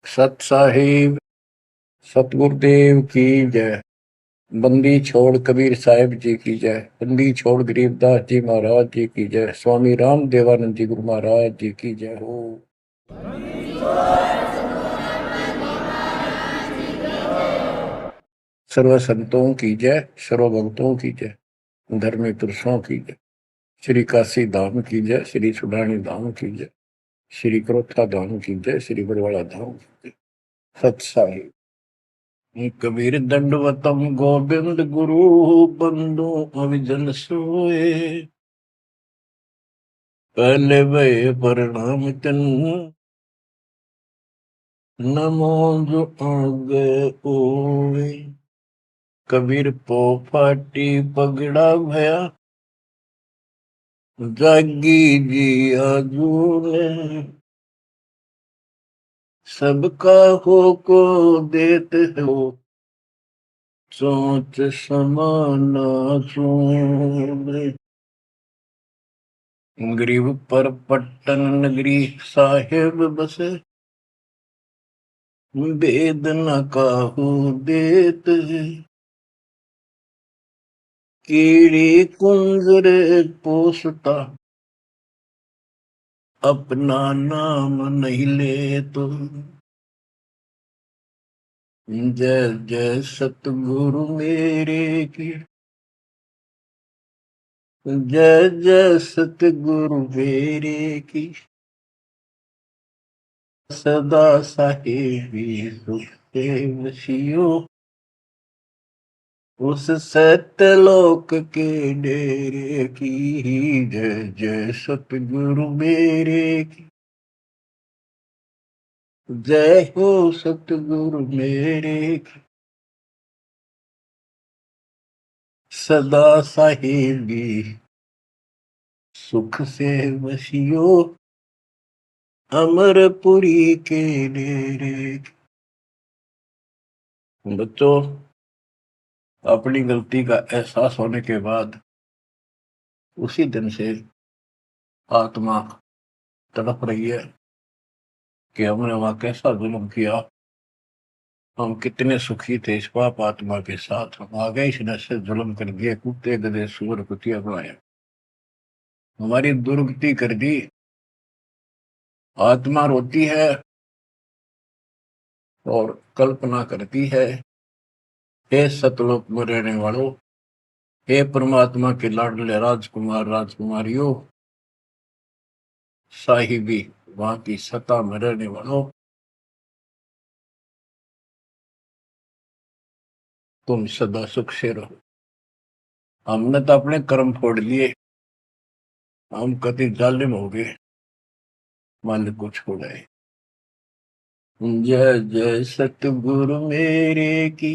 सत साहिब सतगुरुदेव की जय। बंदी छोड़ कबीर साहिब जी की जय। बंदी छोड़ गरीबदास जी महाराज जी की जय। स्वामी राम देवानंद जी गुरु महाराज जी की जय हो। सर्व संतों की जय, सर्व भक्तों की जय, धर्मी पुरुषों की जय। श्री काशी धाम की जय, श्री सुडानी धाम की जय, श्री क्रोथा धाम की जय, श्री बरवाड़ा धाम की जय। सत साहिब कबीर दंडवतम गोविंद गुरु बंदो अविजन सोए। पहले भय प्रणाम तन नमो जो आगे ओए। कबीर पो फाटी पगड़ा भया जागी जी आजूने। सबका हो को देते हो सोच समाना सोने। गरीब पर पट्टन नगरी साहेब बसे वेद न काहू देत। कीड़ी कुंजर पोसता अपना नाम नहीं ले तो। जय जय सतगुरु मेरे की जय जय सतगुरु मेरे की। सदा साहेबी सुख के वशियो उस सत्यलोक के डेरे की। जय जय सतगुरु मेरे की जय हो सतगुरु मेरे की। सदा साहेबी सुख से वशियो अमरपुरी के डेरे की। बच्चों, अपनी गलती का एहसास होने के बाद उसी दिन से आत्मा तड़प रही है कि हमने वहां कैसा जुल्म किया। हम कितने सुखी थे इस पाप आत्मा के साथ। हम आ गए इसने से जुल्म कर दिए, कुत्ते गधे सूअर कुतिया बनाए, हमारी दुर्गति कर दी। आत्मा रोती है और कल्पना करती है, हे सतलोक में रहने वालों, हे परमात्मा के लाडले राजकुमार राजकुमारियों, साहिबी वहां की सत्ता में रहने वालों, तुम सदा सुख से रहो। हमने तो अपने कर्म फोड़ लिए, हम कति जालिम हो गए, मालिक को छोड़ाए। जय जय सतगुरु मेरे की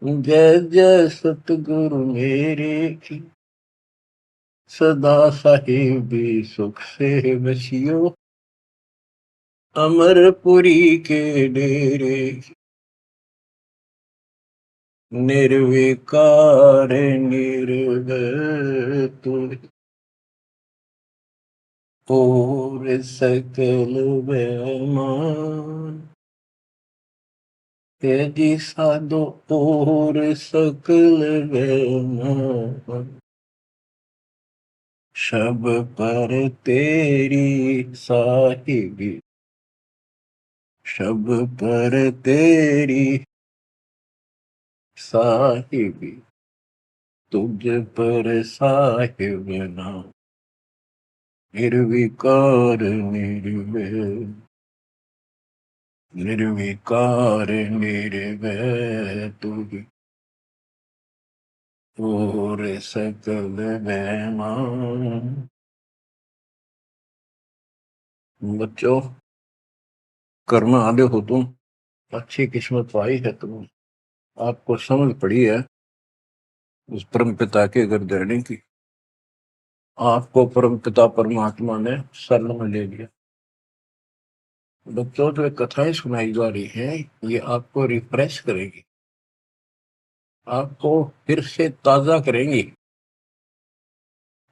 जय जय सतगुरु मेरे की। सदा साहिबी सुख से बसियो अमरपुरी के डेरे। निर्विकार निर्भय तू और सकल बेमान। तेजी साधो और सकल बेमान। शब पर तेरी साहिबी शब पर तेरी साहिबी तुझ पर साहिब नाम। निर्विकार निर्भय निर्विकार निर्भय तुझ और सकल बेमान। बच्चों, कर्म आदि हो तुम, अच्छी किस्मत पाई है तुम, आपको समझ पड़ी है उस परम पिता के गर्देने की। आपको परम पिता परमात्मा ने शरण में ले लिया। बच्चों, जो कथाएं सुनाई जा रही हैं ये आपको रिफ्रेश करेगी, आपको फिर से ताजा करेंगी,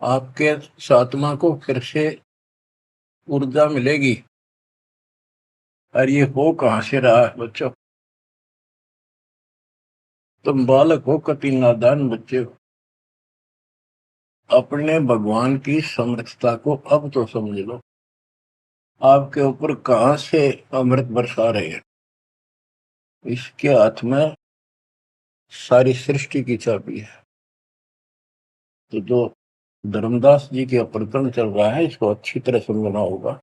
आपके आत्मा को फिर से ऊर्जा मिलेगी। और ये हो कहाँ से रहा है बच्चों? तुम बालक हो, कति नादान बच्चे हो। अपने भगवान की समर्थता को अब तो समझ लो। आपके ऊपर कहां से अमृत बरसा रहे हैं? इसके हाथ में सारी सृष्टि की चाबी है। तो जो धर्मदास जी के प्रकरण चल रहा है, इसको अच्छी तरह समझना होगा,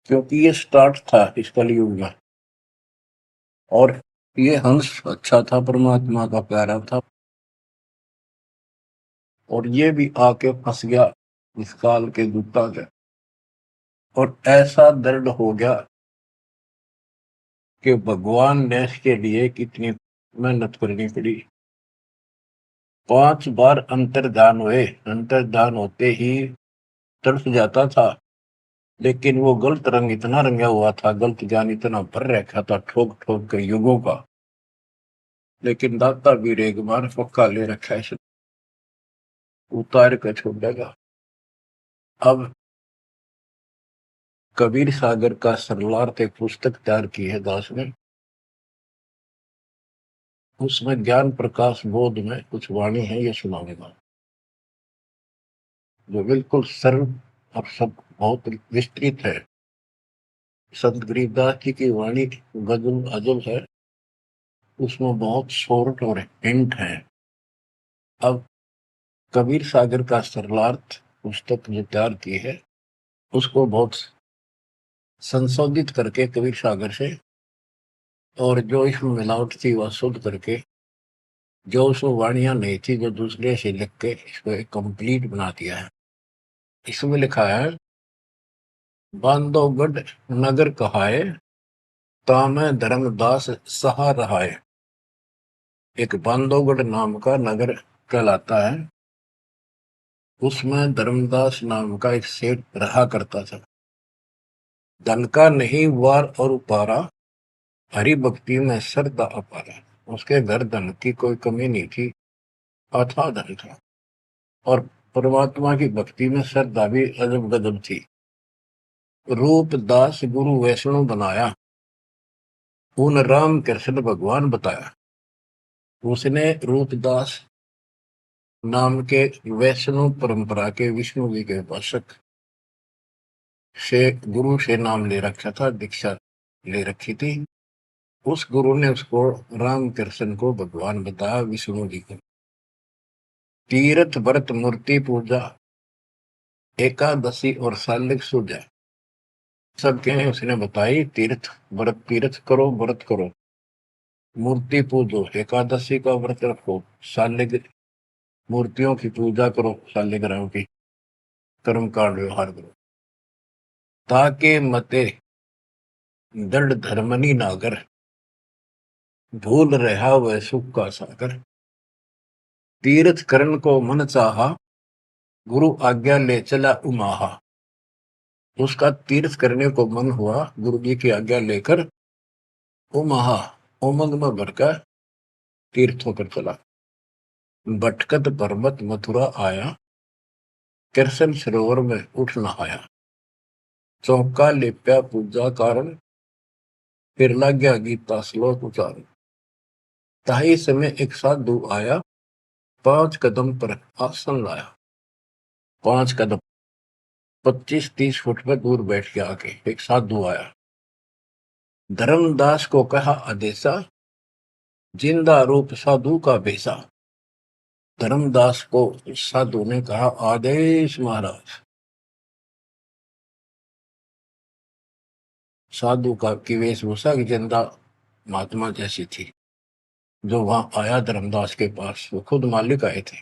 क्योंकि ये स्टार्ट था इस कलयुग में। और ये हंस अच्छा था, परमात्मा का प्यारा था, और ये भी आके फंस गया इस काल के दूता के। और ऐसा दर्द हो गया कि भगवान ने इसके लिए कितनी मेहनत करनी पड़ी। 5 बार अंतर्धान हुए, अंतर्धान होते ही तरस जाता था, लेकिन वो गलत रंग इतना रंगा हुआ था, गलत ज्ञान इतना भर रखा था ठोक ठोक के युगों का। लेकिन दाता भी एक बार पक्का ले रखा है, उतार कर छोड़ेगा। अब कबीर सागर का सरलार्थ एक पुस्तक तैयार की है दास ने। उसमें ज्ञान प्रकाश बोध में कुछ वाणी है, ये सुनाऊंगा, जो बिल्कुल सरल और सब बहुत विस्तृत है। संत गरीबदास जी की वाणी गजल अजल है, उसमें बहुत शॉर्ट और हिंट है। अब कबीर सागर का सरलार्थ पुस्तक जो तैयार की है, उसको बहुत संशोधित करके कबीर सागर से, और जो इसमें मिलावट थी वह शुद्ध करके, जो उसमें वाणियां नहीं थी जो दूसरे से लिख के इसको एक कंप्लीट बना दिया है। इसमें लिखा है, बांधवगढ़ नगर कहाए, तामे धर्मदास सहा रहाए। एक बांधवगढ़ नाम का नगर कहलाता है, उसमें धर्मदास नाम का एक सेठ रहा करता था। धन का नहीं वार और उपारा, हरि भक्ति में श्रद्धा अपारा। उसके घर धन की कोई कमी नहीं थी, अथाह धन था, और परमात्मा की भक्ति में श्रद्धा भी अजब गजब थी। रूप दास गुरु वैष्णव बनाया, उन राम कृष्ण भगवान बताया। उसने रूपदास नाम के वैष्णव परंपरा के विष्णु जी के उपासक से गुरु से नाम ले रखा था, दीक्षा ले रखी थी। उस गुरु ने उसको राम कृष्ण को भगवान बताया, विष्णु जी को। तीर्थ व्रत मूर्ति पूजा, एकादशी और सालिक सूजा सबके उसने बताई। तीर्थ व्रत, तीर्थ करो, व्रत करो, मूर्ति पूजो, एकादशी का व्रत रखो, सालिक मूर्तियों की पूजा करो, शालिग्राम की, कर्म कांड व्यवहार करो, ताके मते दृढ़ धर्मनी नागर, भूल रहा वह सुख का सागर। तीर्थ करण को मन चाहा, गुरु आज्ञा ले चला उमाहा। उसका तीर्थ करने को मन हुआ, गुरु जी की आज्ञा लेकर उमाहा, उमंग में भरकर तीर्थ होकर चला। भटकत पर्वत मथुरा आया, कृष्ण सरोवर में उठ नहाया। चौका लेप्या पूजा कारण, फिर लग गया गीता श्लोक उचारण। ताही समय एक साधु आया, 5 कदम पर आसन लाया। 5 कदम 25-30 फुट पर दूर बैठ के आके एक साधु आया। धर्मदास को कहा आदेशा, जिंदा रूप साधु का बेसा। धर्मदास को साधु ने कहा, आदेश महाराज। साधु का की वेशभूषा की जिंदा महात्मा जैसी थी। जो वहां आया धर्मदास के पास, वो खुद मालिक आए थे।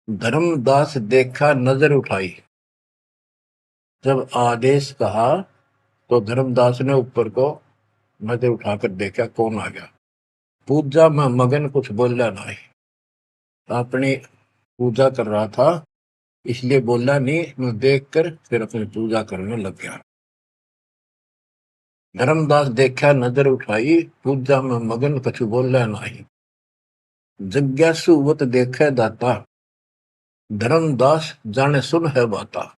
धर्मदास देखा, नजर उठाई। जब आदेश कहा तो धर्मदास ने ऊपर को नजर उठाकर देखा, कौन आ गया। पूजा में मगन, कुछ बोला नहीं, अपनी पूजा कर रहा था, इसलिए बोला नहीं। मैं देखकर फिर अपनी पूजा करने लग गया। धर्मदास देखा, नजर उठाई, पूजा में मगन, कछु बोला नहीं। जिज्ञासुवत देखे दाता, धर्मदास जाने सुन है बाता।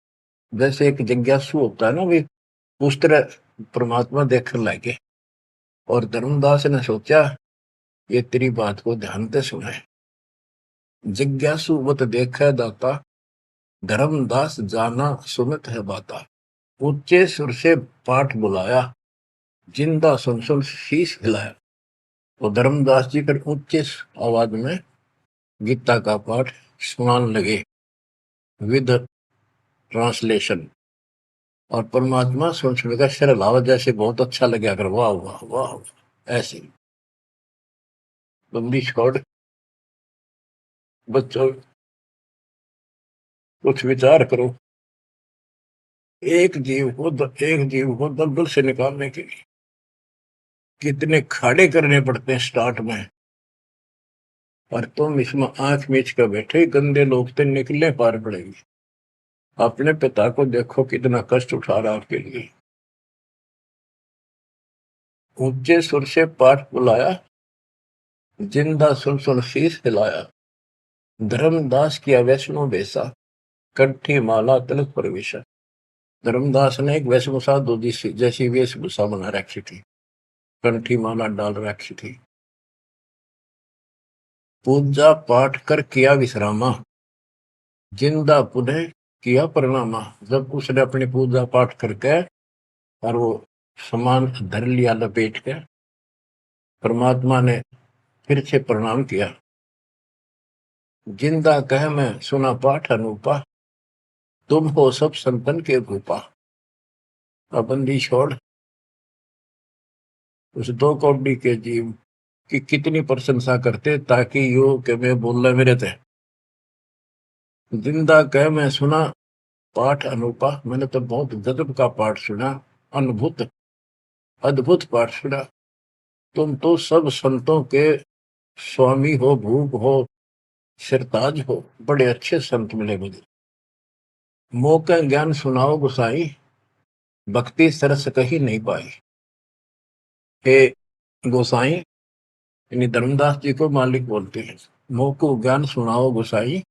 जैसे एक जिज्ञासु होता है ना, भी उस तरह परमात्मा देखने लगे और धर्मदास ने सोचा ये तेरी बात को ध्यान से सुने। जिज्ञासु मत देखै दाता, धर्मदास जाना सुनत है बाता। ऊंचे सुर से पाठ बुलाया, जिंदा सुन सुन शीश हिलाया। तो धर्मदास जी कर ऊंचे आवाज में गीता का पाठ सुनाने लगे विद ट्रांसलेशन। और परमात्मा सुन सुनकर सिर हिलावा, जैसे बहुत अच्छा लगे, अगर वाह वाह वाह वाह। ऐसे बंदी छोड़ बच्चों, कुछ विचार करो। एक जीव को दलदल से निकालने के लिए कितने खाड़े करने पड़ते हैं स्टार्ट में, और तुम इसमें आंख मीच कर बैठे, गंदे लोग तो निकलने पार पड़ेगी। अपने पिता को देखो कितना कष्ट उठा रहा आपके लिए। ऊंचे सुर से पाठ बुलाया, जिंदा सुन सुन शीश हिलाया। धर्मदास किया वैष्णो बेसा, कंठी माला तिलक प्रवेशा। धर्मदास ने एक वेशभूषा दूधी जैसी वेशभूषा बना रखी थी, कंठी माला डाल रखी थी। पूजा पाठ कर किया विश्रामा, जिंदा पुनः किया प्रणामा। जब उसने अपनी पूजा पाठ करके और वो सामान धर लिया लपेट के, परमात्मा ने फिर से प्रणाम किया। जिंदा कह मैं सुना पाठ अनूपा, तुम हो सब संतन के भूपा। बंदी छोड़ उस दो कौड़ी के जीव की कितनी प्रशंसा करते, ताकि यो के मैं बोल मेरे थे। जिंदा कह मैं सुना पाठ अनूपा, मैंने तो बहुत गजब का पाठ सुना, अद्भुत अद्भुत पाठ सुना। तुम तो सब संतों के स्वामी हो, भूप हो, सिरताज हो, बड़े अच्छे संत मिले मुझे। मौका ज्ञान सुनाओ गुसाई, भक्ति सरस कही नहीं पाई। हे गोसाई, यानी धर्मदास जी को मालिक बोलते हैं, मोको ज्ञान सुनाओ गोसाई,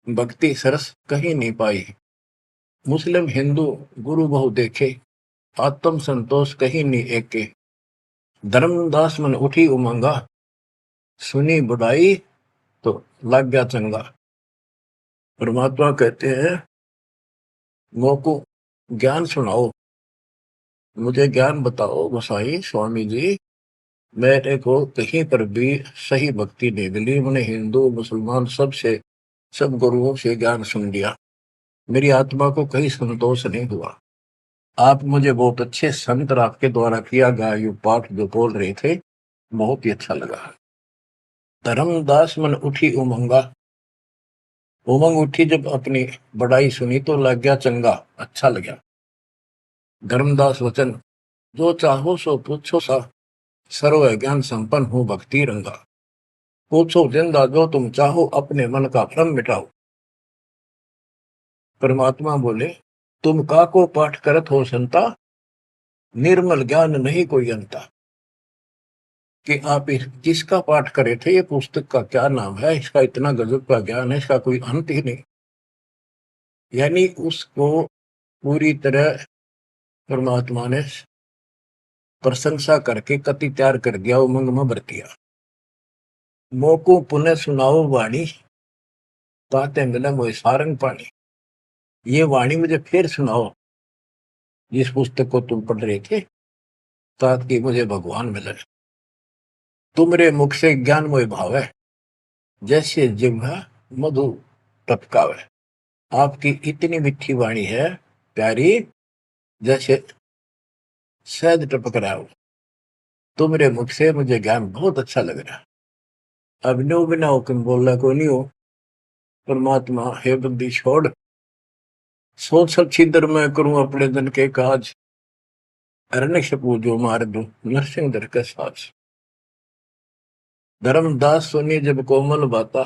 भक्ति सरस कहीं नहीं पाई। मुस्लिम हिंदू गुरु बहु देखे, आत्म संतोष कहीं नहीं एके। धर्मदास मन उठी उमंगा, सुनी बुढ़ाई तो लग गया चंगा। परमात्मा कहते हैं मोको ज्ञान सुनाओ, मुझे ज्ञान बताओ गोसाई स्वामी जी। मेरे को कहीं पर भी सही भक्ति नहीं मिली, मैंने हिंदू मुसलमान सब गुरुओं से ज्ञान सुन लिया, मेरी आत्मा को कहीं संतोष नहीं हुआ। आप मुझे बहुत अच्छे संत आपके द्वारा किया गया ये पाठ जो बोल रहे थे, बहुत ही अच्छा लगा। धर्मदास मन उठी उमंगा, उमंग उठी जब अपनी बड़ाई सुनी तो लग गया चंगा, अच्छा लगा। धर्मदास वचन, जो चाहो सो पूछो सा, सर्व ज्ञान संपन्न हो भक्ति रंगा। पूछो जिंदा जो तुम चाहो, अपने मन का भ्रम मिटाओ। परमात्मा बोले, तुम का को पाठ करत हो संता, निर्मल ज्ञान नहीं कोई अंता। कि आप किसका पाठ करे थे, ये पुस्तक का क्या नाम है, इसका इतना गजब का ज्ञान है, इसका कोई अंत ही नहीं। यानी उसको पूरी तरह परमात्मा ने प्रशंसा करके कति तैयार कर दिया, उमंग में भर दिया। मोको पुनः सुनाओ वाणी, ताते मिले मोए सारंग पानी। ये वाणी मुझे फिर सुनाओ, जिस पुस्तक को तुम पढ़ रहे थे, ताकि मुझे भगवान मिले। तुमरे मुख से ज्ञान मोए भावे, जैसे जिह्वा मधु टपकावे। आपकी इतनी मीठी वाणी है प्यारी, जैसे शहद टपक रहा हो। तुमरे मुख से मुझे ज्ञान बहुत अच्छा लग रहा। अब नो बिना हुक्म बोलना को नहीं हो। परमात्मा हे बंदी छोड़, सोच सब छिदर मैं करूं अपने दिन के काज, अरण्य पूजो मार दो नरसिंह दर के साज। धर्मदास सुनी जब कोमल बाता,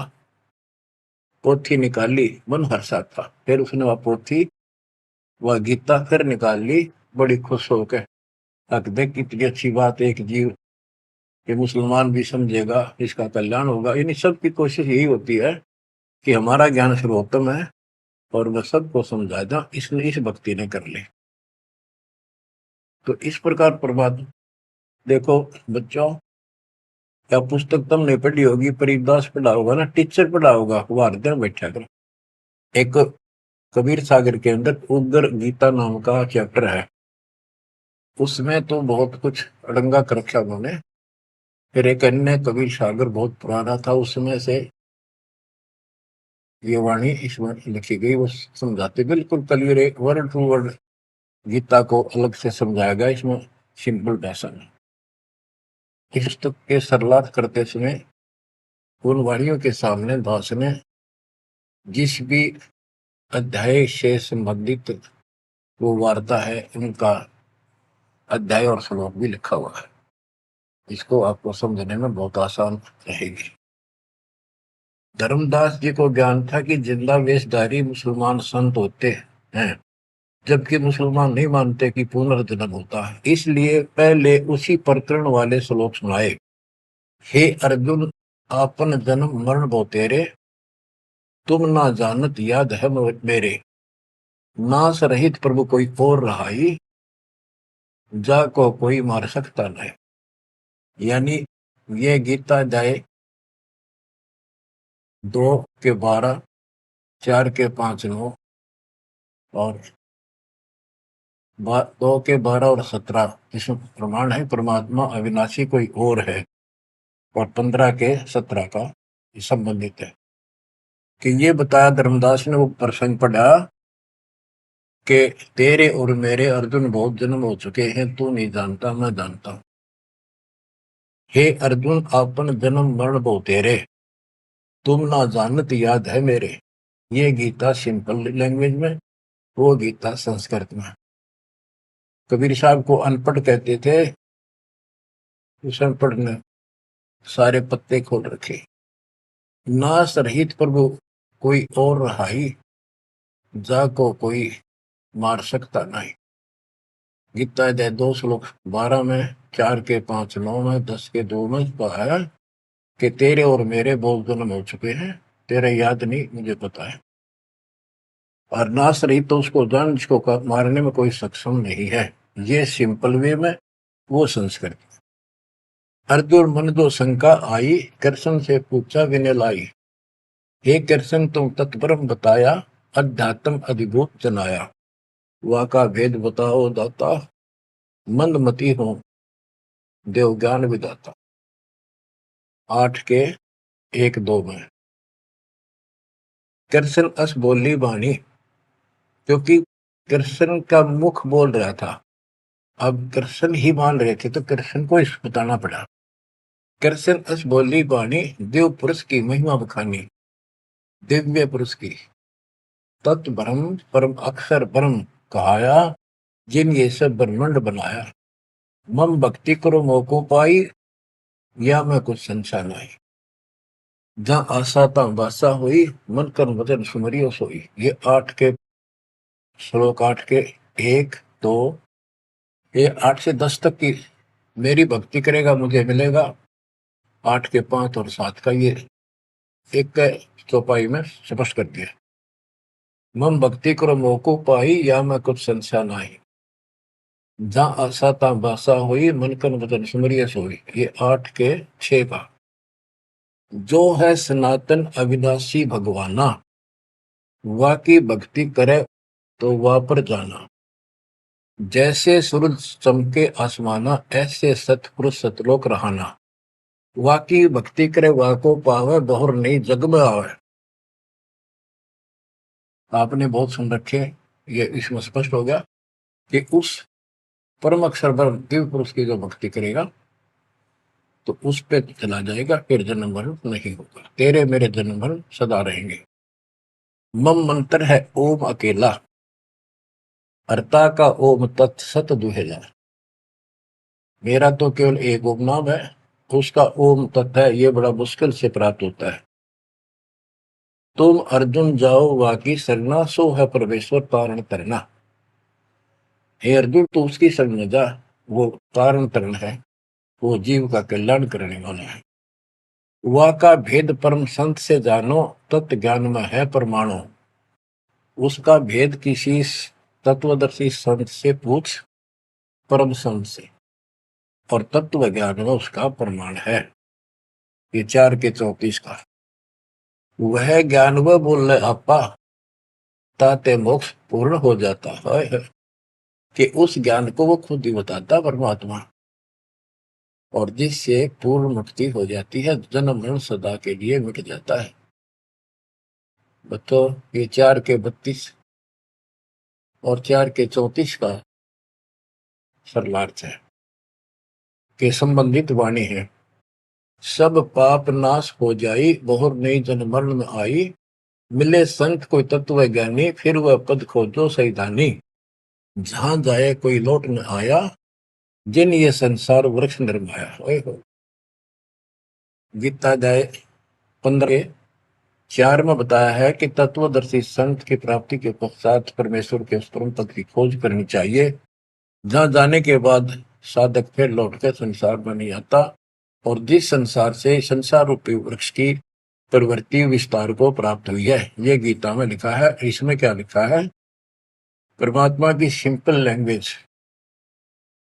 पोथी निकाली मन हर्षा था। फिर उसने वह पोथी वह गीता फिर निकाल ली, बड़ी खुश होकर। देख कितनी अच्छी बात, एक जीव कि मुसलमान भी समझेगा, इसका कल्याण होगा। इन सब की कोशिश यही होती है कि हमारा ज्ञान सर्वोत्तम है और वह सबको समझाएगा, इसलिए इस भक्ति ने कर ली। तो इस प्रकार प्रभात देखो बच्चों, या पुस्तक तुमने पढ़ी होगी, परिदास पढ़ा होगा ना, टीचर पढ़ा होगा, भारत में बैठा कर एक कबीर सागर के अंदर उग्र गीता नाम का चैप्टर है, उसमें तो बहुत कुछ अड़ंगा कर रखा उन्होंने। फिर एक अन्य कबीर सागर बहुत पुराना था, उसमें से ये वाणी इसमें लिखी गई, वो समझाते बिल्कुल clear word to word Gita को अलग से समझाया गया इसमें सिंपल भाषा में। इस पुस्तक के सरलार्थ करते समय उन वाणियों के सामने दास ने जिस भी अध्याय से संबंधित वो वार्ता है उनका अध्याय और श्लोक भी लिखा हुआ है, इसको आपको समझने में बहुत आसान रहेगी। धर्मदास जी को ज्ञान था कि जिंदा वेशधारी मुसलमान संत होते हैं, जबकि मुसलमान नहीं मानते कि पुनर्जन्म होता है, इसलिए पहले उसी प्रकरण वाले श्लोक सुनाए। हे अर्जुन, आपन जन्म मरण बो तेरे, तुम ना जानत याद है मेरे, नाश रहित प्रभु कोई और रहाई, जा को कोई मार सकता नहीं। यानी ये गीता अध्याय 2 के 12, 4 के 5, 9 और 2 के 12 और 17 इसमें प्रमाण है परमात्मा अविनाशी कोई और है, और 15 के 17 का संबंधित है कि ये बताया धर्मदास ने वो प्रसंग पढ़ा कि तेरे और मेरे अर्जुन बहुत जन्म हो चुके हैं, तू नहीं जानता मैं जानता हूं। हे अर्जुन, आपन जन्म मरण बहु तेरे, तुम ना जानत याद है मेरे। ये गीता सिंपल लैंग्वेज में, वो गीता संस्कृत में। कबीर साहब को अनपढ़ कहते थे, उस अनपढ़ ने सारे पत्ते खोल रखे। नाश रहित प्रभु कोई और रहाई, जा को कोई मार सकता नहीं। गीता अध्याय 2 श्लोक 12 में, 4 के 5, 9 में, 10 के 2 में कहा कि तेरे और मेरे बहुत जन्म हो चुके हैं, तेरे याद नहीं मुझे पता है। और नाश रहित तो उसको जान जिसको मारने में कोई सक्षम नहीं है। ये सिंपल वे में, वो संस्कृत। अर्जुन मन दो शंका आई, कृष्ण से पूछा विनय लाई, हे कृष्ण तुम तत्परम बताया, अध्यात्म अधिभूत जनाया, वा का भेद बताओ दाता, मंदमती हो देव ज्ञान विदाता। 8 के 1, 2 में कृष्ण अस बोली बाणी, क्योंकि कृष्ण का मुख बोल रहा था, अब कृष्ण ही मान रहे थे तो कृष्ण को इस बताना पड़ा। कृष्ण अस बोली बाणी, देव पुरुष की महिमा बखानी, दिव्य पुरुष की तत् ब्रह्म परम अक्षर ब्रह्म कहाया, जिन ये सब ब्रह्मांड बनाया, मम भक्ति करो मोको पाई, या मैं कुछ संशय नहीं, जहां आशा ता बासा हुई, मन कर वचन सुमरियो सोई। ये 8 के 1, 2, ये 8 से 10 तक की मेरी भक्ति करेगा मुझे मिलेगा। 8 के 5 और 7 का ये एक चौपाई में स्पष्ट कर दिया, मम भक्ति करो मोको पाई, या मैं कुछ संशय नहीं, जहां आशा ता बासा हुई, मन कर वचन सुमरियो सोई। ये 8 के 6 का, जो है सनातन अविनाशी भगवाना, वा की भक्ति करे तो वह पर जाना, जैसे सूरज चमके आसमाना, ऐसे सतपुरुष सतलोक रहाना, वा की भक्ति करे वा को पावे, बहुर नहीं जग में आवे। आपने बहुत सुन रखे, ये इसमें स्पष्ट हो गया कि उस परम अक्षर ब्रह्म दिव्य पुरुष की जो भक्ति करेगा तो उस पे चला जाएगा, फिर जन्म मरण नहीं होगा, तेरे मेरे जन्म मरण सदा रहेंगे। मम मंत्र है ओम अकेला, अर्ता का ओम तत्सत दुहेला। मेरा तो केवल एक ओम नाम है, उसका ओम तत्व है, ये बड़ा मुश्किल से प्राप्त होता है। तुम अर्जुन जाओ वाकी सरना, सो है परमेश्वर तारण तरना। हे अर्जुन तू उसकी शरण में जा, वो तारण तरण है, वो जीव का कल्याण करने वाला है। वा का भेद परम संत से जानो, तत्व ज्ञान में है परमाणु। उसका भेद किसी तत्वदर्शी संत से पूछ, परम संत से, और तत्व ज्ञान में उसका प्रमाण है। ये 4 के 34 का वह ज्ञान वह बोल रहे आपा ताते मोक्ष पूर्ण हो जाता है, कि उस ज्ञान को वो खुद ही बताता परमात्मा, और जिससे पूर्ण मुक्ति हो जाती है, जन्म मरण सदा के लिए मिट जाता है। तो ये 4 के 32 और 4 के 34 का सरलार्थ है के संबंधित वाणी है। सब पाप नाश हो जाई, बहुर नई जन्म मरण में आई, मिले संत कोई तत्व ज्ञानी, फिर वह पद खोजो सैतानी, जहां जाए कोई लौट न आया, जिन ये संसार वृक्ष निर्माया। गीता जाए 15:4 में बताया है कि तत्वदर्शी संत की प्राप्ति के पश्चात परमेश्वर के उस परम पद की खोज करनी चाहिए, जहां जाने के बाद साधक फिर लौटकर संसार में नहीं आता, और जिस संसार से संसार रूपी वृक्ष की प्रवृत्ति विस्तार को प्राप्त हुई है। ये गीता में लिखा है। इसमें क्या लिखा है? परमात्मा की सिंपल लैंग्वेज,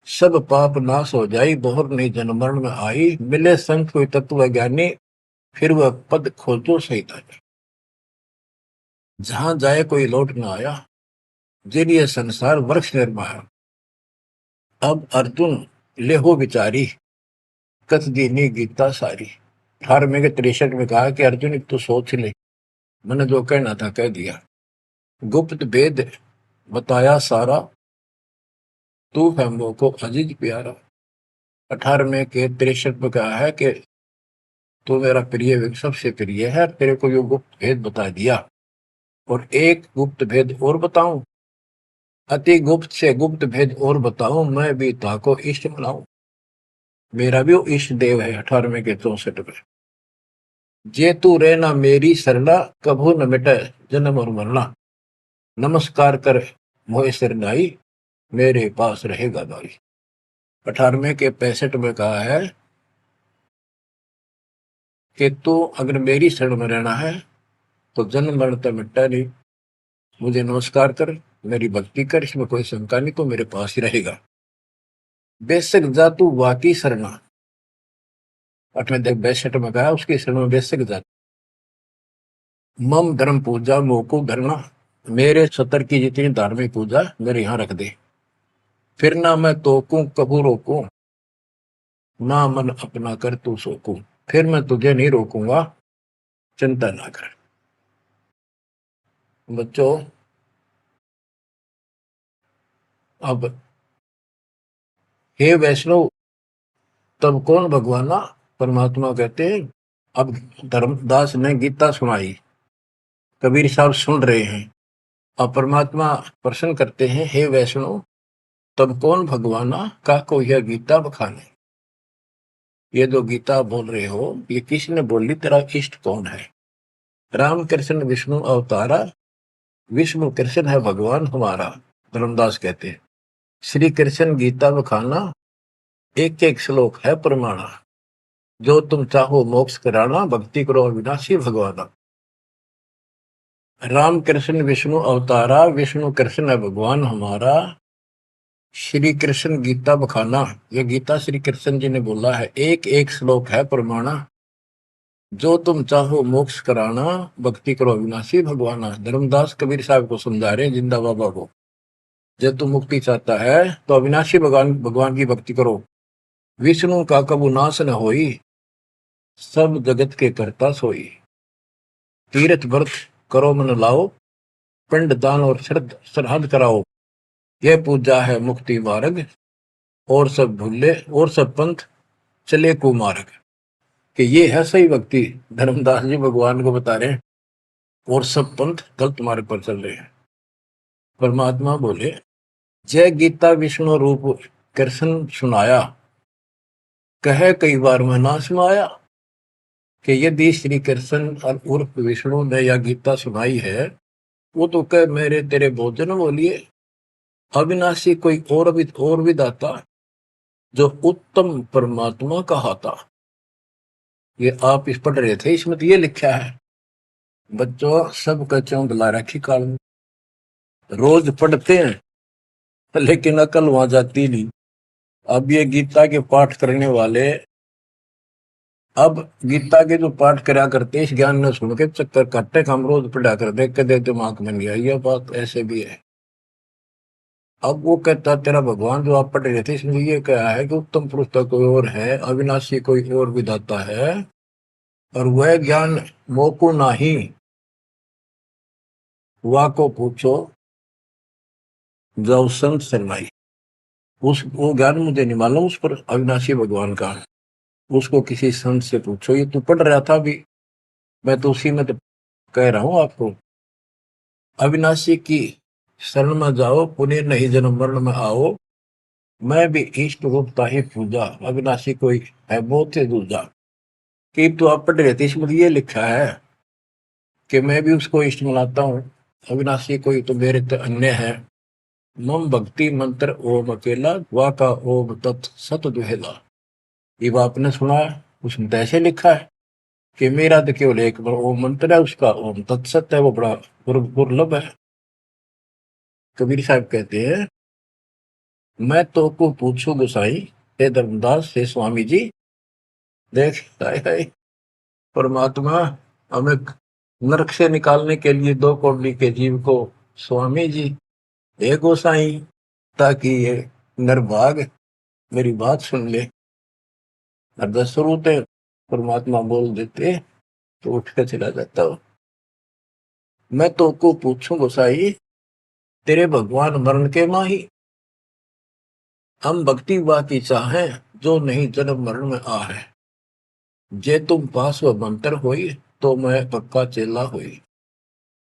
सब पाप नाश हो जाई, बहुर नहीं जन्म मरण में आई, मिले संत कोई तत्व ज्ञानी, फिर वह पद खोजो सैतानी, जहां जाए कोई लौट न आया, जिन ये संसार वृक्ष निर्माया। अब अर्जुन लेहो विचारी, कथ दीनी गीता सारी। 18 के 63 में कहा कि अर्जुन तो सोच ले, मैंने जो कहना था कह दिया, गुप्त भेद बताया सारा, तू है मोको अजीज प्यारा। 18 के 63 में कहा है कि तू मेरा प्रिय सबसे प्रिय है, तेरे को यो गुप्त भेद बता दिया। और एक गुप्त भेद और बताऊं, अति गुप्त से गुप्त भेद और बताऊं, मैं भी ताको इष्ट बनाऊं। मेरा भी वो इष्ट देव है। 18 के 64 में, जे तू रहना मेरी सरला, कभू न मिटे जन्म और मरना, नमस्कार कर मोहे सिरनाई, मेरे पास रहेगा भाई। 18 के 65 में कहा है कि तू अगर मेरी शरण में रहना है तो जन्म मरण तो मिटता नहीं, मुझे नमस्कार कर, मेरी भक्ति कर, इसमें कोई शंका नहीं, तो मेरे पास ही रहेगा। बेशक जा तू वाकी शरणा, 62 में कहा उसकी शरण में बेशक जा। मम धर्म पूजा मोको धरना, मेरे सतर की जितनी धार्मिक पूजा मेरे यहाँ रख दे, फिर ना मैं तोकू कबू रोकू, ना मन अपना कर तू सोकू, फिर मैं तुझे नहीं रोकूंगा, चिंता ना कर। बच्चों, अब हे वैष्णव, तब कौन भगवाना? परमात्मा कहते हैं। अब धर्मदास ने गीता सुनाई, कबीर साहब सुन रहे हैं, अब परमात्मा प्रश्न करते हैं, हे वैष्णव, तब कौन भगवाना का को यह गीता बखाने। ये जो गीता बोल रहे हो, ये किसने बोली? तेरा इष्ट कौन है? राम कृष्ण विष्णु अवतारा, विष्णु कृष्ण है भगवान हमारा। धर्मदास कहते हैं श्री कृष्ण गीता बखाना, एक एक श्लोक है प्रमाणा, जो तुम चाहो मोक्ष कराना, भक्ति करो अविनाशी भगवाना। राम कृष्ण विष्णु अवतारा, विष्णु कृष्ण है भगवान हमारा, श्री कृष्ण गीता बखाना, ये गीता श्री कृष्ण जी ने बोला है, एक एक श्लोक है प्रमाणा, जो तुम चाहो मोक्ष कराना, भक्ति करो अविनाशी भगवाना। धर्मदास कबीर साहब को समझा रहे हैं, जिंदा बाबा को, जब तुम मुक्ति चाहता है तो अविनाशी भगवान की भक्ति करो। विष्णु का कबू नाश न होई, सब जगत के करता सोई, तीर्थ व्रत करो मन लाओ, पिंड दान और श्राद्ध कराओ, यह पूजा है मुक्ति मार्ग, और सब भूले और सब पंथ चले कुमार्ग। कि ये है सही भक्ति, धर्मदास जी भगवान को बता रहे हैं, और सब पंथ गलत मार्ग पर चल रहे हैं। परमात्मा बोले, जय गीता विष्णु रूप कृष्ण सुनाया, कहे कई बार मैं ना सुनाया। कि यदि श्री कृष्ण उर्फ विष्णु ने यह गीता सुनाई है, वो तो कह मेरे तेरे भोजन बोलिए, अविनाशी कोई और भी दाता, जो उत्तम परमात्मा कहा था। ये आप इस पढ़ रहे थे, इसमें तो ये लिखा है। बच्चों, सब कच्चों दिला रखी काल, रोज पढ़ते हैं लेकिन अकल वहां जाती नहीं। अब ये गीता के पाठ करने वाले, अब गीता के जो पाठ करा करते इस ज्ञान ने सुन के चक्कर काटे, हम रोज पढ़ा कर देख के दे दिमाग में नहीं आई, ये बात ऐसे भी है। अब वो कहता तेरा भगवान जो आप पढ़ रहे थे इसमें ये क्या है कि उत्तम पुरुष तो कोई और है, अविनाशी कोई और विधाता है, और वह ज्ञान मोको नाही, वा को पूछो जब संत शरणाई। उस वो ज्ञान मुझे नहीं मालूम उस पर अविनाशी भगवान का, उसको किसी संत से पूछो। ये तू पढ़ रहा था अभी, मैं तो उसी में तो कह रहा हूं आपको। अविनाशी की शरण में जाओ, पुण्य नहीं जन्म मरण में आओ, मैं भी इष्ट रूपता ही पूजा, अविनाशी कोई है बहुत से दूजा। कि तो आप पढ़ रहे थे इसमें ये लिखा है कि मैं भी उसको इष्ट मनाता हूँ, अविनाशी कोई तो मेरे तो अन्य है। मम भक्ति मंत्र ओम अकेला, वा का ओम तत् सत दुहेला। ये आपने सुना है, उसमें तो ऐसे लिखा है कि मेरा तो केवल एक ओम मंत्र है, उसका ओम तत्सत है, वो बड़ा दुर्लभ है। कबीर साहब कहते हैं, मैं तो को पूछू गोसाई, हे धर्मदास हे स्वामी जी। देख हाय हाय, परमात्मा हमें नरक से निकालने के लिए दो कौड़ी के जीव को स्वामी जी, हे गोसाई, ताकि ये नरभाग मेरी बात सुन ले। और दस होते परमात्मा बोल देते तो उठ कर चला जाता हो। मैं तो को पूछूं गोसाई, तेरे भगवान मरण के माही, हम भक्ति वा की चाहे, जो नहीं जन्म मरण में आ है। जे तुम पास व मंत्र होई, तो मैं पक्का चेला हुई।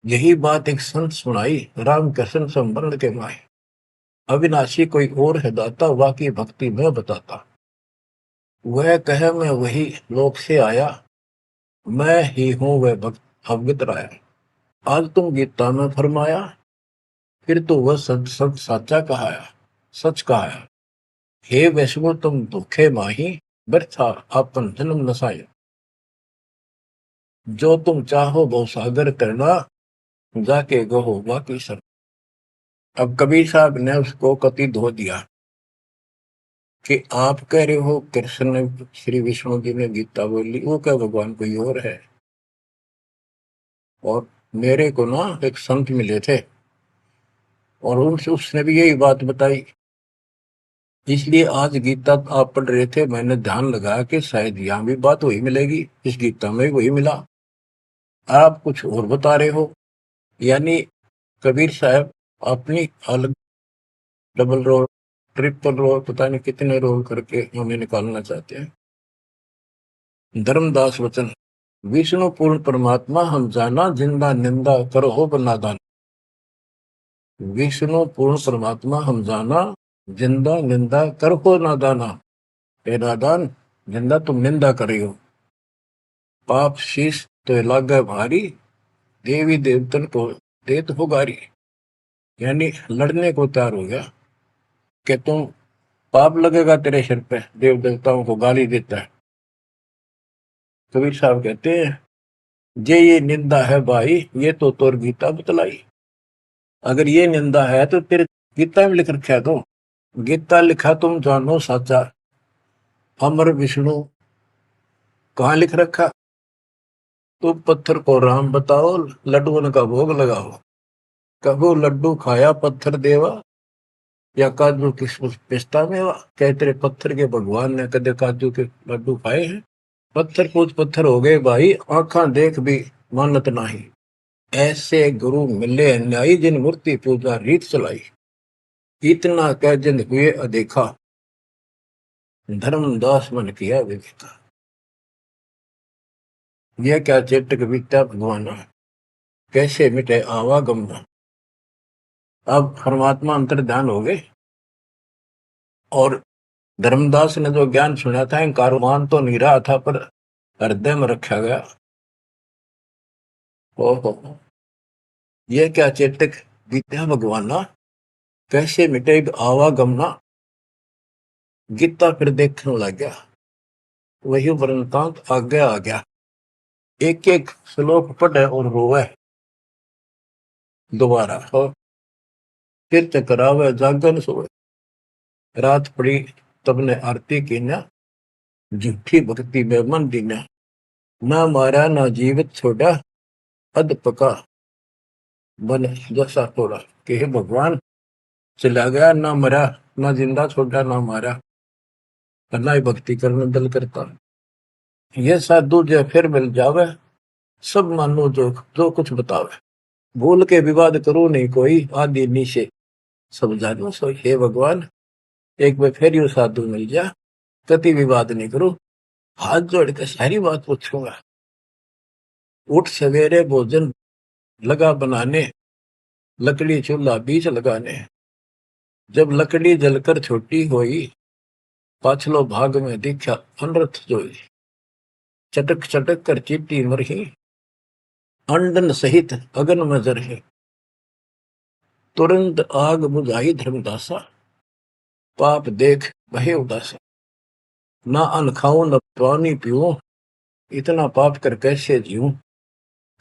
यही बात एक संत सुनाई, राम कृष्ण संवरण के माही। अविनाशी कोई और है दाता, वाकी भक्ति में बताता। वह कहे मैं वही लोक से आया, मैं ही हूं वह भक्त अवगत राया। आज तुम गीता में फरमाया, फिर तो वह सच सच साचा कहाया, सच कहाया। हे वैष्णो तुम दुखे माही, व्यर्था आपन जन्म नसाया। जो तुम चाहो वो सागर करना, जाके गहो बाकी सर। अब कबीर साहब ने उसको कति धो दिया कि आप कह रहे हो कृष्ण ने, श्री विष्णु जी ने गीता बोली, वो क्या भगवान कोई और है। और मेरे को ना एक संत मिले थे और उनसे उसने भी यही बात बताई, इसलिए आज गीता आप पढ़ रहे थे, मैंने ध्यान लगाया कि शायद यहाँ भी बात वही मिलेगी, इस गीता में वही मिला, आप कुछ और बता रहे हो। यानी कबीर साहब अपनी अलग डबल रोल, ट्रिपल रोल, पता नहीं कितने रोल करके हमें निकालना चाहते हैं। धर्मदास वचन, विष्णु पूर्ण परमात्मा हम जाना, जिंदा निंदा करो हो बनादान। विष्णु पूर्ण परमात्मा हम जाना, जिंदा निंदा कर हो नादाना। हे नादान, जिंदा तुम निंदा कर रही हो, पाप शीश तो लागे भारी, देवी देवतन को देत हो गारी। यानी लड़ने को तैयार हो गया कि तुम, पाप लगेगा तेरे सिर पे, देव देवताओं को गाली देता है। कबीर साहब कहते हैं, जे ये निंदा है भाई, ये तो तोर गीता बतलाई। अगर ये निंदा है तो तेरे गीता में लिख रखा है, तो गीता लिखा तुम जानो साचा, अमर विष्णु कहाँ लिख रखा, तुम पत्थर को राम बताओ, लड्डुओं का भोग लगाओ। कबो लड्डू खाया पत्थर देवा, या काजू किशमिश पिस्ता मेवा। क्या तेरे पत्थर के भगवान ने कदे काजू के लड्डू खाए हैं। पत्थर कुछ पत्थर हो गए भाई, आंखा देख भी मानत नाही। ऐसे गुरु मिले अन्यायी, जिन मूर्ति पूजा रीत चलाई। इतना कह जिन हुए अदेखा, धर्मदास मन किया विवेका। यह क्या चेटक बीता भगवान, कैसे मिटे आवागम। अब परमात्मा अंतर ध्यान हो गए और धर्मदास ने जो ज्ञान सुना था, कारवान तो नहीं रहा था पर हृदय में रखा गया। ओहो, यह क्या चेतक बीता भगवाना, कैसे मिटे आवागमना। गीता फिर देखने लग गया, वही वृंतांत आगे आ गया। एक एक श्लोक पढ़े और रोवे दोबारा, और फिर चकरावे जागन सोए। रात पड़ी, तब ने आरती की न झूठी भक्ति में मन दीना, ना मारा ना जीवित छोड़ा, अध पका बन जैसा थोड़ा। कि हे भगवान, चला गया ना मरा, ना जिंदा छोड़ा ना मारा, ना ही भक्ति करने दिल करता। ये साधु जो फिर मिल जावे, सब मानो जो जो कुछ बतावे, भूल के विवाद करो नहीं कोई, आदि नीचे सब जानो सो। हे भगवान, एक बार फिर यू साधु मिल जा, कति विवाद नहीं करो, हाथ जोड़ के सारी बात पूछूंगा। उठ सवेरे भोजन लगा बनाने, लकड़ी चूल्हा बीच लगाने, जब लकड़ी जलकर छोटी होई, पाछलो भाग में दिखा अनरथ जोई। चटक चटक कर चीटी मरही, अंडन सहित अगन में जरही, तुरंत आग बुझाई धर्मदासा, पाप देख बहे उदासा। ना अन्न खाऊं न पानी पीऊं, इतना पाप कर कैसे जीऊं।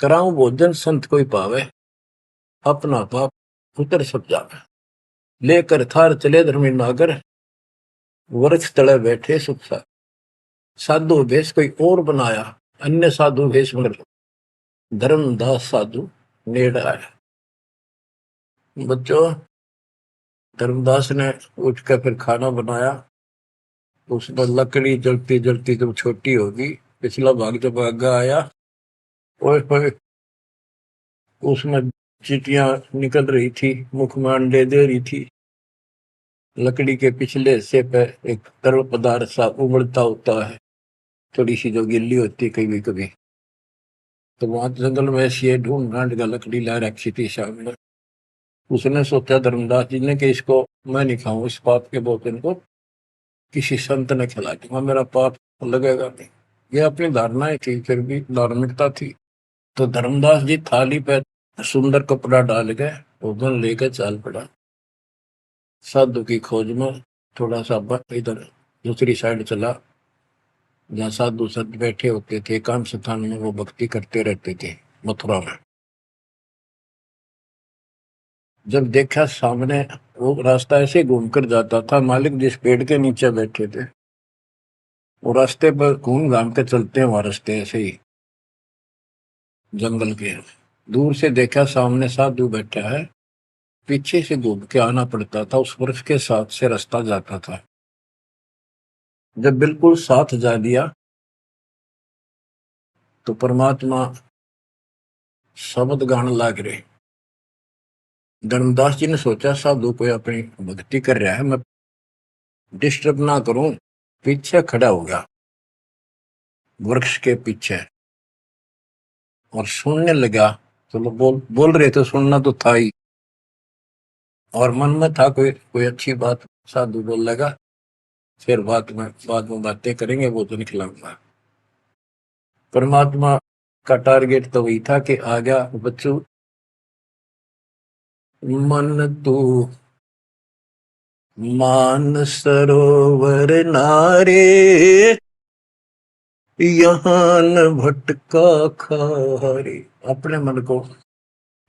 कराऊं भोजन संत कोई पावे, अपना पाप उतर सब जावे। लेकर थार चले धर्मी नागर, वृक्ष तले बैठे सुख सा। साधु भेष कोई और बनाया, अन्य साधु भेष मर धर्मदास साधु नेड़ आया। बच्चों, धर्मदास ने उठकर फिर खाना बनाया। उसमें लकड़ी जलती जलती जब छोटी होगी, पिछला भाग जब आगा आया, और फिर उसमें चीटियां निकल रही थी, मुख में अंडे दे रही थी। लकड़ी के पिछले हिस्से पे एक तरल पदार्थ सा उबलता होता है, थोड़ी सी जो गिल्ली होती है कभी कभी। तो वहां जंगल में ऐसी ढूंढ ढांड का लकड़ी ला रखी थी सामने। उसने सोचा धर्मदास जी ने कि इसको मैं नहीं खाऊं, इस पाप के भोजन को किसी संत ने खिला दूंगा, मेरा पाप लगेगा नहीं। ये अपनी धारणाएं थी, फिर भी धार्मिकता थी। तो धर्मदास जी थाली पे सुंदर कपड़ा डाल के भोजन लेकर चाल पड़ा। साधु की खोज में थोड़ा सा इधर दूसरी साइड चला, जहाँ साधु संत बैठे होते थे, एकांत स्थान में वो भक्ति करते रहते थे मथुरा में। जब देखा सामने वो रास्ता ऐसे घूमकर जाता था, मालिक जिस पेड़ के नीचे बैठे थे वो रास्ते पर घूम घाम के चलते हैं, वहां रास्ते ऐसे ही जंगल के। दूर से देखा सामने साधु बैठा है, पीछे से घूम के आना पड़ता था, उस वृक्ष के साथ से रास्ता जाता था। जब बिल्कुल साथ जा दिया तो परमात्मा शब्द गाने लाग रहे। धर्मदास जी ने सोचा साधु कोई अपनी भक्ति कर रहा है, मैं डिस्टर्ब ना करूं, पीछे खड़ा हो गया वृक्ष के पीछे और सुनने लगा। चलो बोल बोल रहे तो सुनना तो था ही, और मन में था कोई कोई अच्छी बात साधु बोल लगा, फिर बाद में बातें करेंगे, वो तो निकलाऊंगा। परमात्मा का टारगेट तो वही था कि आ गया बच्चों, मन तू मान सरोवर नारे, यहाँ न भटका खारे। अपने मन को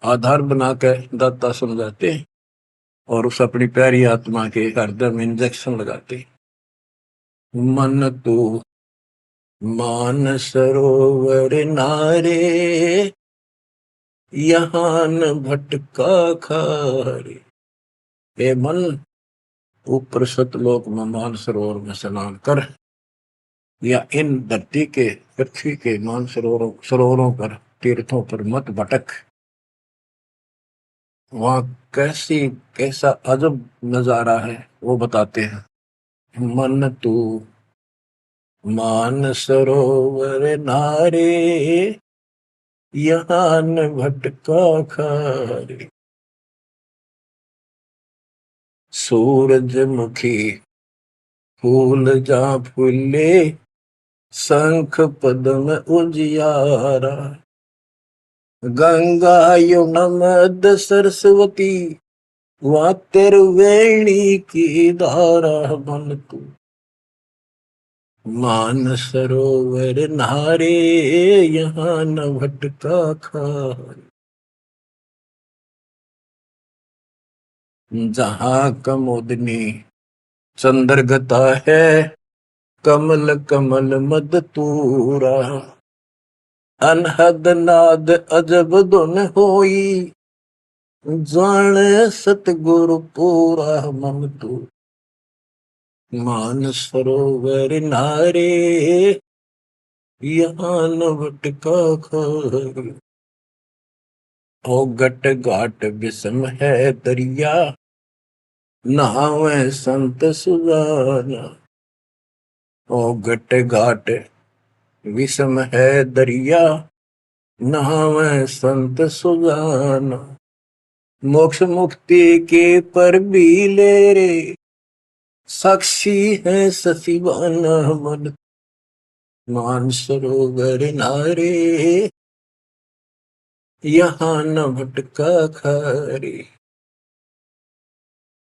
आधार बना कर दाता समझाते और उस अपनी प्यारी आत्मा के हृदय में इंजेक्शन लगाते। मन तू मान सरोवर नारे, यहाँ न भटका खारे। हे मन, ऊपर सतलोक में मान सरोवर में स्नान कर, या इन धरती के पृथ्वी के मान सरोवरों पर, तीर्थों पर मत भटक। वहां कैसा अजब नजारा है वो बताते हैं। मन तू मान सरोवर नारे, यहाँ न भटका खारे। सूरजमुखी फूल जा फूले, शंख पद्म उजियारा। गंगा यमुना मद सरस्वती, वहाँ त्रिवेणी की धारा। मन तू मान सरोवर नारे, यहाँ न भटका खारे। जहाँ कमोदनी चंद्रगता है कमल कमल मद तूरा, अनहद नाद अजब धुन होई, जाने सतगुरु पूरा मन तू। मान सरोवर नारे यहाँ न भटका खारी, ओ गट घाट विषम है दरिया, नहावे संत सुजाना। ओ गट घाट विषम है दरिया, नहावे संत सुजाना। मोक्ष मुक्ति के पर भी ले रे, साक्षी है ससीवाना मन। मान सरोवर नारे यहाँ न भटका खारी,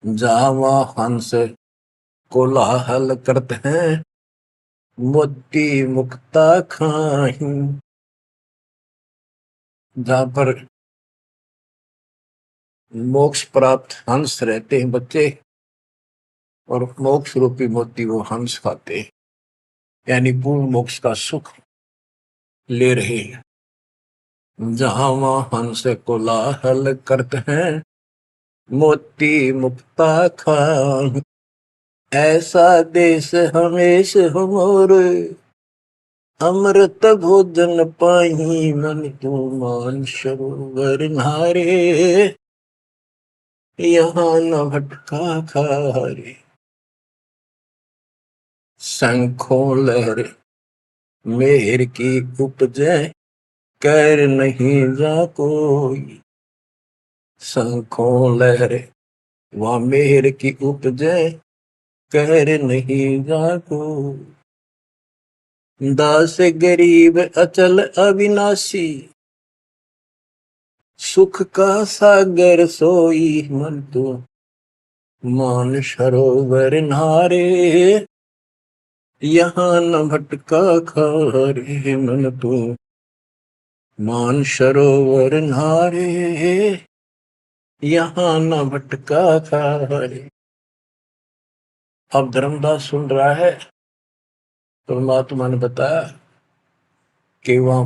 जावा हंस कोलाहल करते हैं, मोती मुक्ता खाही। जहां पर मोक्ष प्राप्त हंस रहते हैं बच्चे, और मोक्ष रूपी मोती वो हंस खाते हैं, यानी पूर्ण मोक्ष का सुख ले रहे हैं। जहां वहां हंस कोलाहल करते हैं, मोती मुक्ता खाही। ऐसा देश हमेश हमोरे, अमृत भोजन पाही मन तू। मान सरोवर नारे यहाँ न भटका खारे, शंखों लहर मेहर की उपजे, कर नहीं जा कोई। शंखों लहर वह मेहर की उपजे, कर नहीं जा कोई। दास गरीब अचल अविनाशी, सुख का सागर सोई मन तू। मान सरोवर नारे यहाँ न भटका खारे मन तू। मान सरोवर नारे यहाँ न भटका खारे। अब धर्मदास सुन रहा है, तो परमात्मा ने बताया कि वह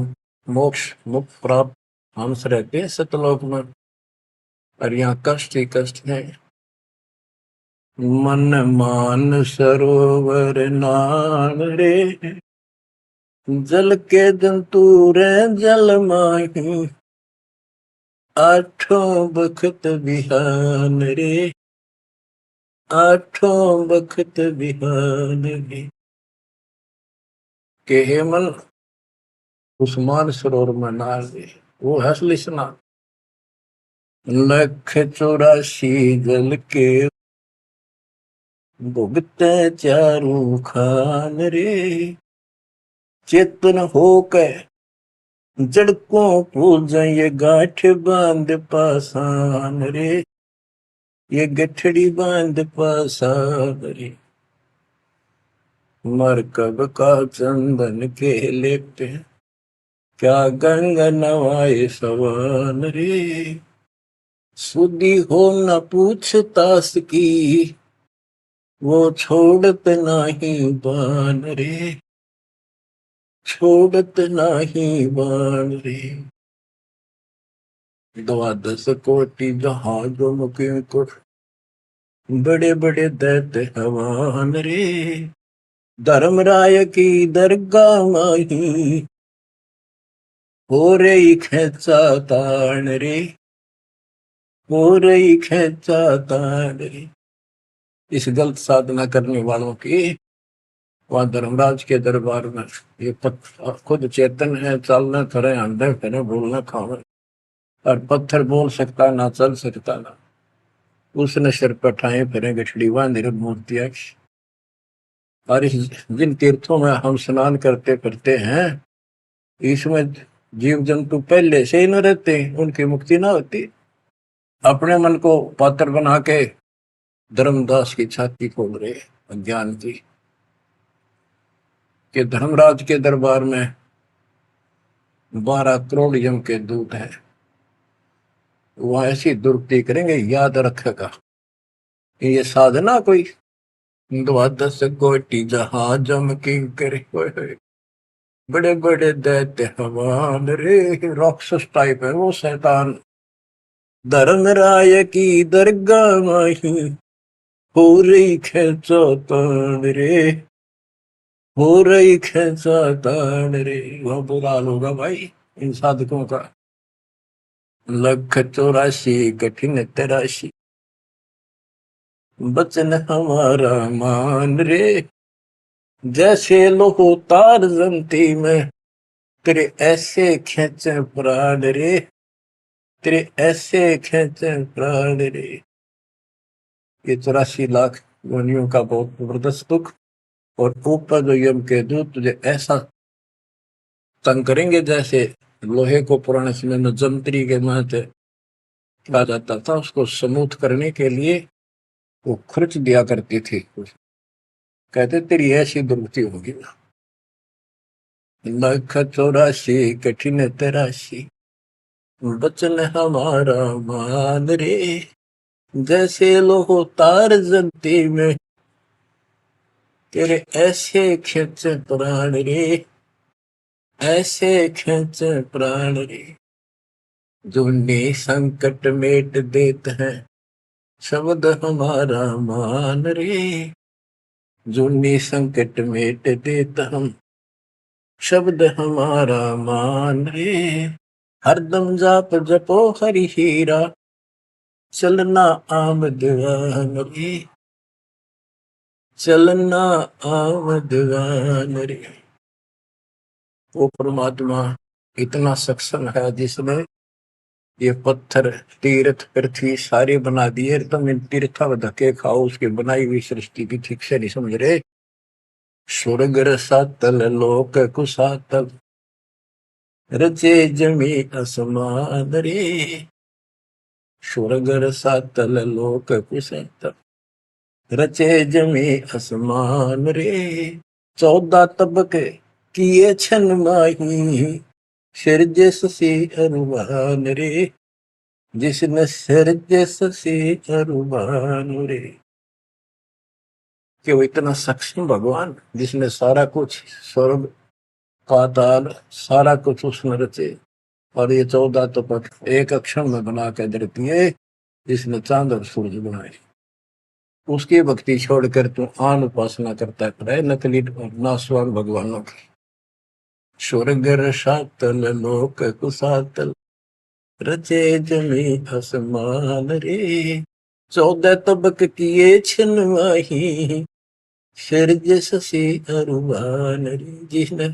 मोक्ष मुक्त प्राप्त हंस रहते हैं सतलोक में, और यहाँ कष्ट ही कष्ट है। मन मान सरोवर नाम रे, जल के जंतु रे जल माही। आठों बखत बिहान रे, आठों बखत बिहान रे। के हे मन उस मान सरोवर में नहा दे, वो है असली स्नान। लख 84 जल के भुगते चारों खान रे। चेतन होकर जड़कों पूजा ये गांठ बांध पासान रे, ये गठड़ी बांध पासान रे। मरकब का चंदन के लेपते, क्या गंगा नवाए सवान रे। सुधी हो न पूछतास की, वो छोड़त नहीं बान रे, छोड़त नहीं बान रे। 12 कोटि जहाजों मुके को, बड़े बड़े दैत्य हवान रे। धर्मराय की दरगाह माही, हो रही खेचा तान रे, हो रही खेचा तान रे। इस गलत साधना करने वालों की वहां धर्मराज के दरबार में ये खुद चेतन है, चलना फिरे, अंडे फिरे, बोलना खावे, और पत्थर बोल सकता ना, चल सकता ना। उसने सिर पर ठाए फिरे गठड़ी बांधी मूर्तियां। और इस जिन तीर्थों में हम स्नान करते फिरते हैं, इसमें जीव जंतु पहले से ही न रहते, उनकी मुक्ति ना होती। अपने मन को पात्र बना के धर्मदास की छाती खोल रहे अज्ञान की, कि धर्मराज के दरबार में 12 करोड़ यम के दूत हैं, वो ऐसी दुर्गति करेंगे, याद रखेगा। ये साधना कोई द्वादश कोटि जहाजम की करे होए होए। बड़े बड़े दैत्य हवान रे, राक्षस टाइप है वो शैतान। धर्मराय की दरगाह माही हो रही खेचातान रे, हो रही खेचातान रे। वह बुरा हाल होगा भाई इन साधकों का। 184 कठिन तराशी, बचन हमारा मान रे। जैसे लोहो तार जमती में, तेरे ऐसे खेचे प्राण रे, तेरे ऐसे खेचे प्राण रे। ये 84 लाख योनियों का बहुत जबरदस्त दुख। और ऊपर जो यम के दूत तुझे ऐसा तंग करेंगे जैसे लोहे को पुराने समय में जंतरी के महते कहा जाता था, उसको स्मूथ करने के लिए वो खर्च दिया करती थी। कहते तेरी ऐसी दुर्गति होगी। 184 कठिन तराशी, बचन हमारा मान रे। जैसे लोहो तार जलती में, तेरे ऐसे खींचे प्राण रे, ऐसे खींचे प्राण रे। जूने संकट मेट देत है, शब्द हमारा मान रे। जूने संकट मेट देत हम, शब्द हमारा मान रे। हरदम जाप जपो हरि हीरा, चलना आमद रे, चलना आमद रे। वो परमात्मा इतना सक्षम है जिसने ये पत्थर तीर्थ पृथ्वी सारे बना दिए। तुम इन तीर्था धक्के खाओ, उसकी बनाई हुई सृष्टि की ठीक से नहीं समझ रहे। स्वर्ग रसातल लोक कुसातल, रचे जमी असमान रे। स्वर्ग रसातल लोक कुसातल, रचे जमी असमान रे। 14 तबके किए छन माही, सिरजस से अरुमान रे। जिसने सिरजस से अरुमान रे। कि वो इतना सक्षम भगवान जिसने सारा कुछ स्वर्ग पाताल सारा कुछ उसने रचे। और ये 14 तपक एक अक्षर में बना के देती है, जिसने चांद और सूरज बनाए। उसकी भक्ति छोड़कर तू आन उपासना करता है नकली और नासवान भगवानों की। स्वर्ग रसातल लोक कुसातल, रचे जमी आसमान रे। 14 तबक किए छिन माही, सिरजस से अरुमान रे। जिसने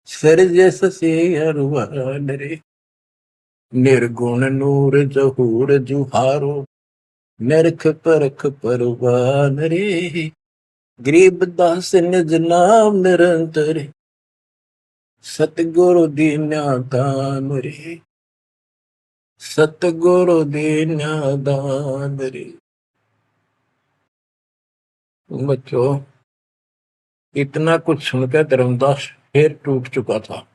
सिरजस से अरुमान रे। निर्गुण नूर जहूर जुहारो, नरख परख परवान रे। गरीब दास निज नाम निरंतर, सतगुरु दीन्या दान रे, सतगुरु दीन्या दान रे। बच्चों इतना कुछ सुनकर धर्मदास फिर टूट चुका था।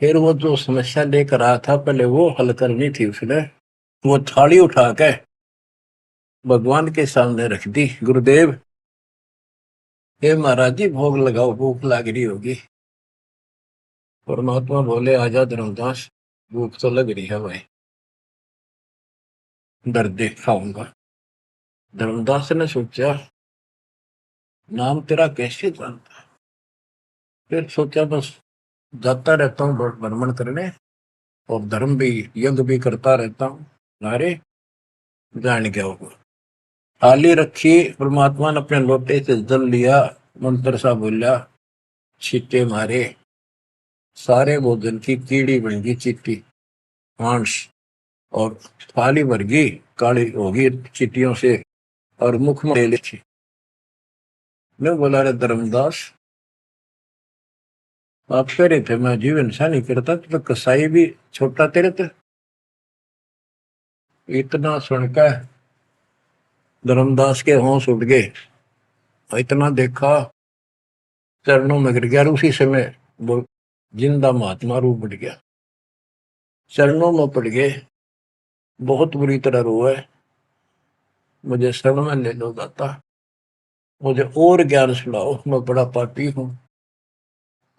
फिर वो जो समस्या लेकर आया था पहले वो हल करनी थी उसने। वो थाली उठा के भगवान के सामने रख दी। गुरुदेव हे महाराज जी भोग लगाओ, भूख लग रही होगी। परमात्मा बोले आजा धर्मदास, भूख तो लग रही है भाई, दर्द देख खाऊंगा। धर्मदास ने सोचा नाम तेरा कैसे जानता। फिर सोचा बस जाता रहता हूँ भ्रमण करने और धर्म भी यज्ञ भी करता रहता हूँ। नारे जान गया होगा। थाली रखी, परमात्मा ने अपने लोटे से जल लिया, मंत्र सा बोला, छींटे मारे, सारे भोजन की कीड़ी बन गई चिट्टी मांस, और थाली भर गई काली होगी चिट्टियों से, और मुख में ले ली। मैं बोला रे धर्मदास आप कह रहे थे मैं जीव हिंसा नहीं करता, तो कसाई भी छोटा तेरे थे। इतना सुनकर धर्मदास के होश उठ गए। इतना देखा चरणों में गिर गया। उसी समय वो जिंदा महात्मा रूप बढ़ गया, चरणों में पड़ गए, बहुत बुरी तरह रोए। मुझे शरण में ले लो दाता, मुझे और ज्ञान सुनाओ, मैं बड़ा पापी हूं।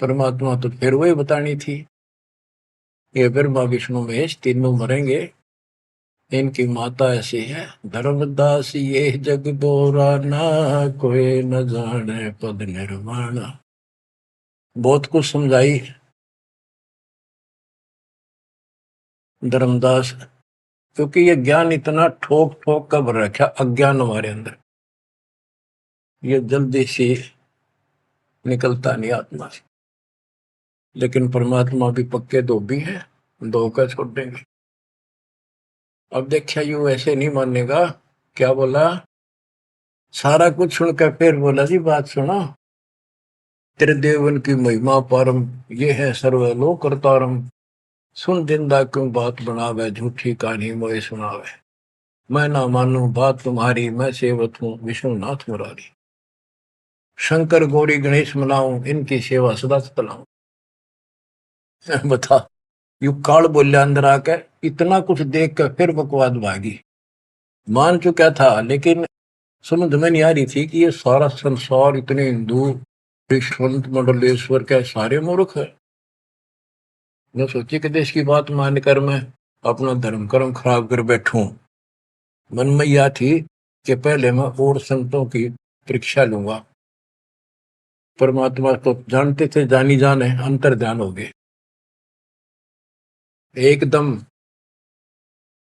परमात्मा तो फिर वही बतानी थी, ये ब्रह्मा विष्णु महेश तीनों मरेंगे, इनकी माता ऐसी है धर्मदास ये जग दोरा ना, कोई न जाने पद निर्वाण। बहुत कुछ समझाई धर्मदास, क्योंकि ये ज्ञान इतना ठोक ठोक कर भर रखा अज्ञान हमारे अंदर, ये जल्दी से निकलता नहीं आत्मा से। लेकिन परमात्मा भी पक्के धोबी है, धोखा छोड़ देंगे। अब देखा यू ऐसे नहीं मानेगा, क्या बोला, सारा कुछ सुनकर फिर बोला जी बात सुनो, तेरे देवन की महिमा पारम, ये है सर्वलोक करतारम, सुन जिंदा क्यों बात बनावे, झूठी कहानी मोए सुनावे, मैं ना मानू बात तुम्हारी, मैं सेवक हूँ विष्णुनाथ मुरारी, शंकर गौरी गणेश मनाऊं, इनकी सेवा सदा चलाऊं। बता, यू काल बोलिया अंदर आकर, इतना कुछ देख कर फिर बकवाद भागी। मान चुका था लेकिन समझ में नहीं आ रही थी कि ये सारा संसार इतने हिंदू कृष्ण मंडलेश्वर के सारे मूर्ख है। मैं सोची कि देश की बात मानकर मैं अपना धर्म कर्म खराब कर बैठूं। मन में यह थी कि पहले मैं और संतों की परीक्षा लूंगा। परमात्मा तो जानते थे, जानी जान है, अंतर ध्यान हो गए एकदम।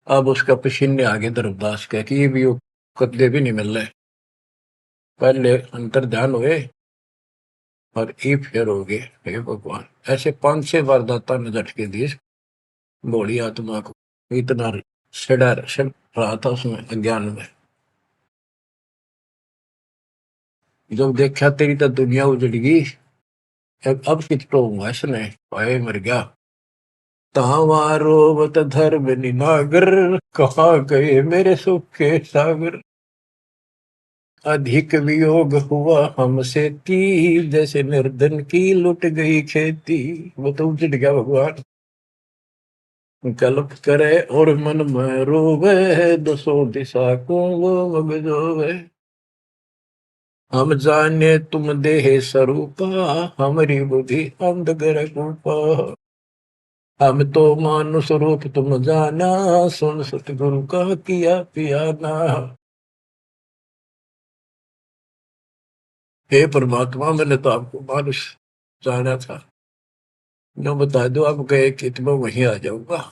अब उसका पसीने आगे धर्मदास का कि ये भी कदे भी नहीं मिल रहे, पहले अंतर ध्यान हुए और ये फेर हो गए। हे भगवान, ऐसे 5-6 बार दाता ने झटके दिए भोली आत्मा को, इतना सड़ा रहा था उसमें अज्ञान में। जब देखा तेरी तो दुनिया उजड़गी, अब कितना हुआ इसने, पाए मर गया। तावारोवत धर्म निनागर, कहाँ गए मेरे सुख के सागर, अधिक वियोग हुआ हमसे ती, जैसे निर्धन की लुट गई खेती। वो तो उजड़ गया भगवान। कल्प करे और मन में रोवे, दसों दिशा को वो मगजोवे, हम जाने तुम देह स्वरूपा, हमारी बुद्धि अंधगर रूपा, हम तो मानुष रूप तुम जाना, सुन सतगुरु का किया पियाना। हे परमात्मा, मैंने तो आपको मानुष जाना था, जो बता दो आप गए कि मैं वहीं आ जाऊंगा।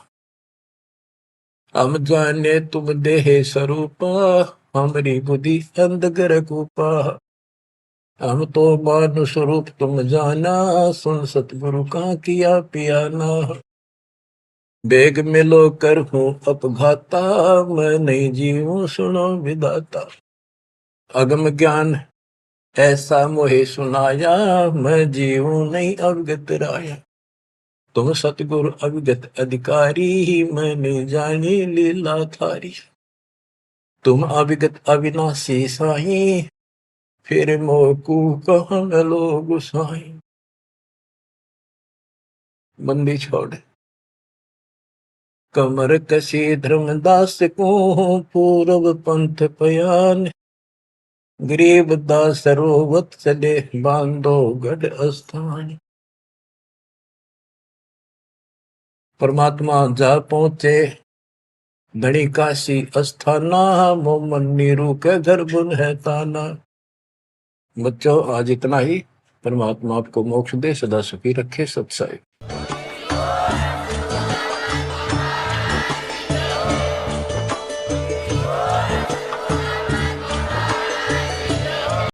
हम जाने तुम देह स्वरूपा, हमारी बुद्धि अंधगर रूपा, हम तो मानुष रूप तुम जाना, सुन सतगुरु का किया पियाना। बेग मिलो कर हूँ अपघाता, मैं नहीं जीऊं सुनो विदाता, अगम ज्ञान ऐसा मोहे सुनाया, मैं जीऊं नहीं अवगत राया, तुम सतगुरु अविगत अधिकारी, मैंने जानी लीला थारी, तुम अविगत अविनाशी साई, फिर मोकू कहाँ मिलो गुसाई। बंदी छोड़ कमर कसी धर्मदास को, पूर्व पंथ पयान, गरीब दास सरोवत चले, बांधो गढ़ स्थान। परमात्मा जा पहुंचे धनी काशी अस्थाना, मोमन नीरू के घर बुन है ताना। बच्चों आज इतना ही। परमात्मा आपको मोक्ष दे, सदा सुखी रखे, सत्साई।